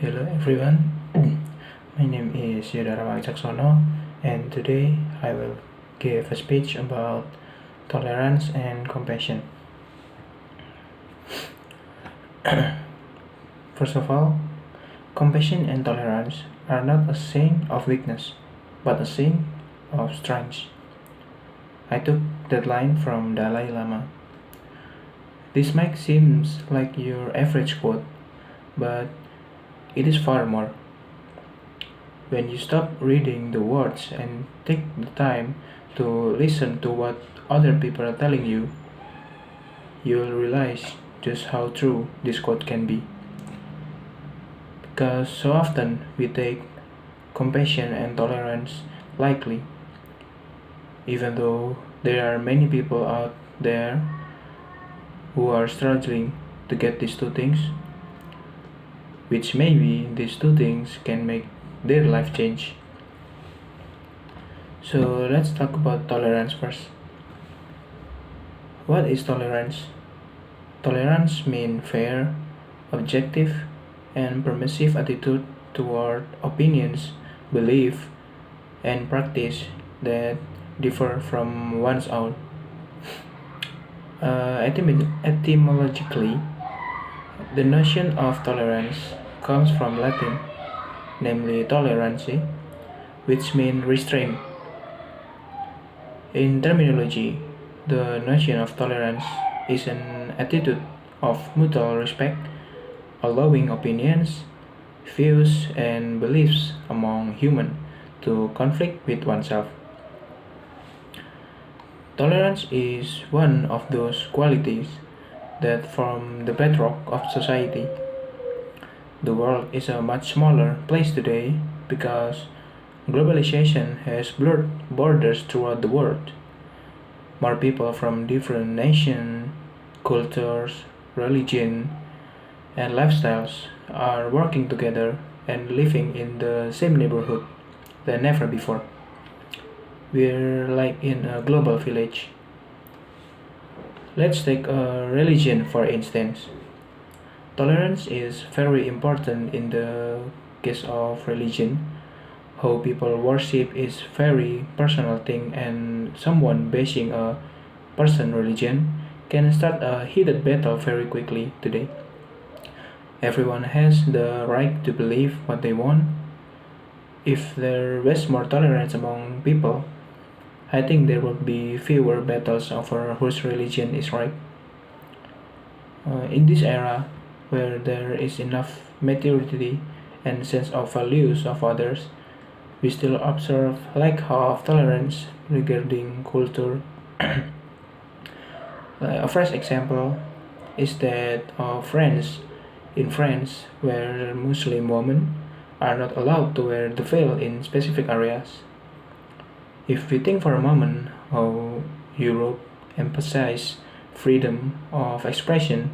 Hello everyone, my name is Yoda Rhama Wicaksono, and today I will give a speech about tolerance and compassion. First of all, compassion and tolerance are not a sign of weakness, but a sign of strength. I took that line from Dalai Lama. This might seem like your average quote, but it is far more. When you stop reading the words and take the time to listen to what other people are telling you, you'll realize just how true this quote can be. Because so often we take compassion and tolerance lightly, even though there are many people out there who are struggling to get these two things, which maybe these two things can make their life change. So let's talk about tolerance first. What is tolerance? Tolerance means fair, objective, and permissive attitude toward opinions, belief, and practice that differ from one's own. Etymologically, the notion of tolerance comes from Latin, namely tolerancy, which means restraint. In terminology, the notion of tolerance is an attitude of mutual respect, allowing opinions, views, and beliefs among humans to conflict with oneself. Tolerance is one of those qualities that form the bedrock of society. The world is a much smaller place today because globalization has blurred borders throughout the world. More people from different nations, cultures, religion, and lifestyles are working together and living in the same neighborhood than ever before. We're like in a global village. Let's take a religion for instance. Tolerance is very important in the case of religion. How people worship is very personal thing, and someone bashing a person religion can start a heated battle very quickly today. Everyone has the right to believe what they want. If there was more tolerance among people, I think there would be fewer battles over whose religion is right. In this era, where there is enough maturity and sense of values of others, we still observe lack of tolerance regarding culture. A fresh example is that of France. In France, where Muslim women are not allowed to wear the veil in specific areas. If we think for a moment how Europe emphasizes freedom of expression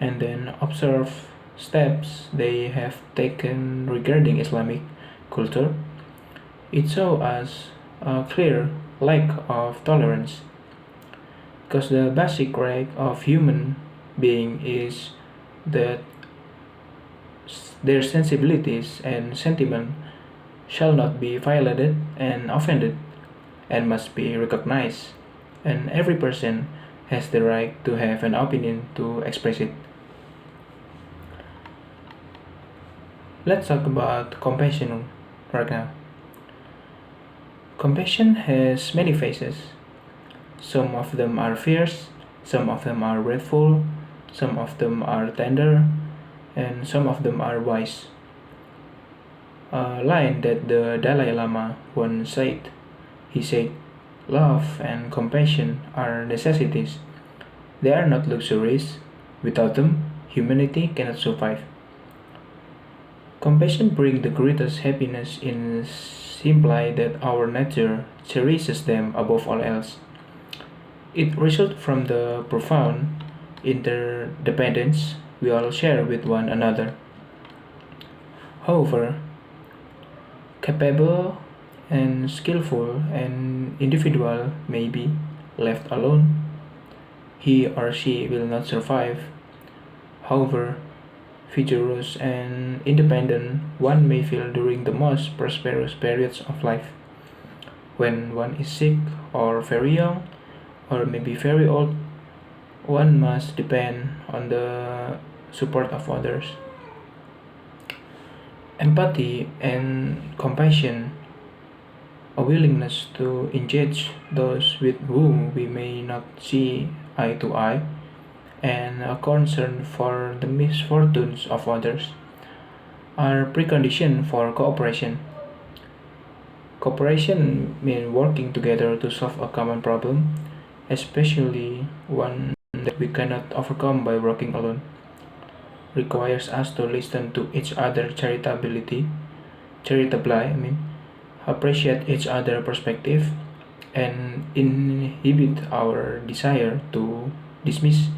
and then observe steps they have taken regarding Islamic culture, it shows us a clear lack of tolerance. Because the basic right of human being is that their sensibilities and sentiment shall not be violated and offended and must be recognized, and every person has the right to have an opinion to express it. Let's talk about compassion right now. Compassion has many faces. Some of them are fierce, some of them are grateful, some of them are tender, and some of them are wise. A line that the Dalai Lama once said. He said, "Love and compassion are necessities. They are not luxuries. Without them, humanity cannot survive." Compassion brings the greatest happiness in simply that our nature cherishes them above all else. It results from the profound interdependence we all share with one another. However, capable and skillful an individual may be left alone, he or she will not survive. However, vigorous and independent one may feel during the most prosperous periods of life. When one is sick or very young or maybe very old, one must depend on the support of others. Empathy and compassion, a willingness to engage those with whom we may not see eye to eye, and a concern for the misfortunes of others are precondition for cooperation. Cooperation means working together to solve a common problem, especially one that we cannot overcome by working alone. Requires us to listen to each other charitably, appreciate each other perspective, and inhibit our desire to dismiss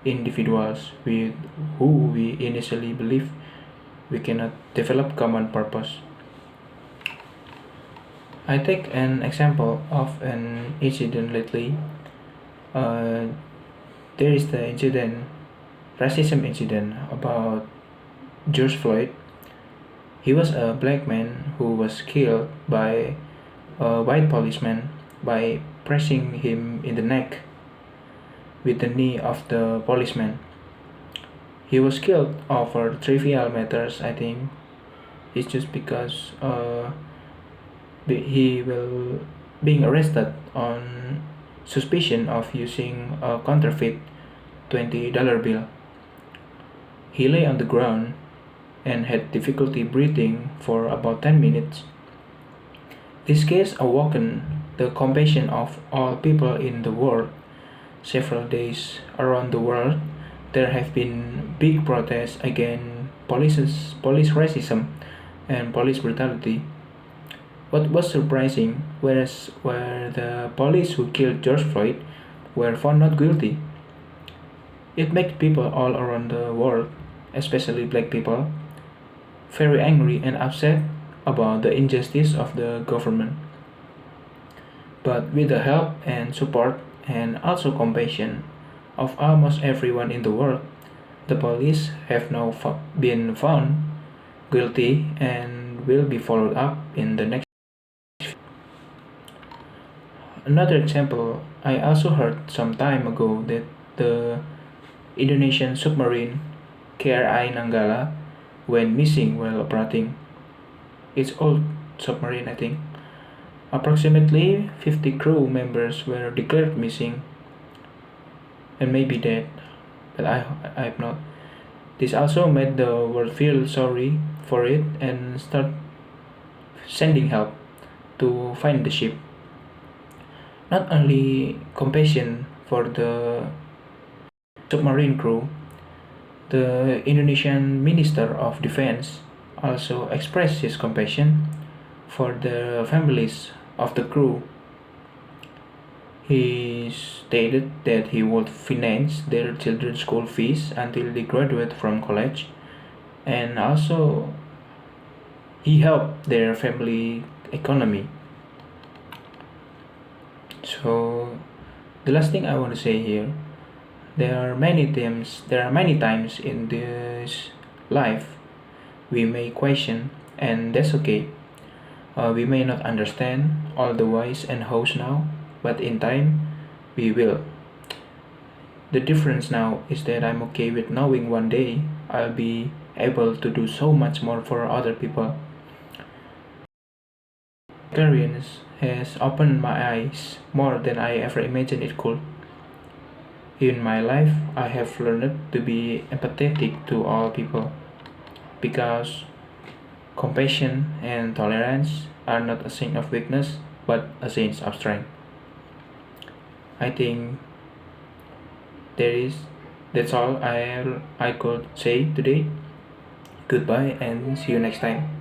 individuals with who we initially believe we cannot develop common purpose. I take an example of an incident lately. Uh, there is the racism incident about George Floyd. He was a black man who was killed by a white policeman by pressing him in the neck with the knee of the policeman. He was killed over trivial matters, I think. It's just because he will being arrested on suspicion of using a counterfeit $20 bill. He lay on the ground and had difficulty breathing for about 10 minutes. This case awoken the compassion of all people in the world. Several days around the world, there have been big protests against police racism and police brutality. What was surprising was where the police who killed George Floyd were found not guilty. It made people all around the world, especially black people, very angry and upset about the injustice of the government. But with the help and support and also compassion of almost everyone in the world, the police have now been found guilty and will be followed up in the next. Another example, I also heard some time ago that the Indonesian submarine KRI Nanggala went missing while operating. It's old submarine, I think. Approximately 50 crew members were declared missing and may be dead, but I have not. This also made the world feel sorry for it and start sending help to find the ship. Not only compassion for the submarine crew, the Indonesian Minister of Defense also expressed his compassion for the families of the crew. He stated that he would finance their children's school fees until they graduate from college, and also he helped their family economy. So the last thing I want to say here, there are many times in this life we may question, and that's okay. We may not understand all the whys and hows now, but in time we will. The difference now is that I'm okay with knowing one day I'll be able to do so much more for other people. Experience has opened my eyes more than I ever imagined it could. In my life, I have learned to be empathetic to all people because compassion and tolerance are not a sign of weakness but a sign of strength. I think there is that's all I could say today. Goodbye and see you next time.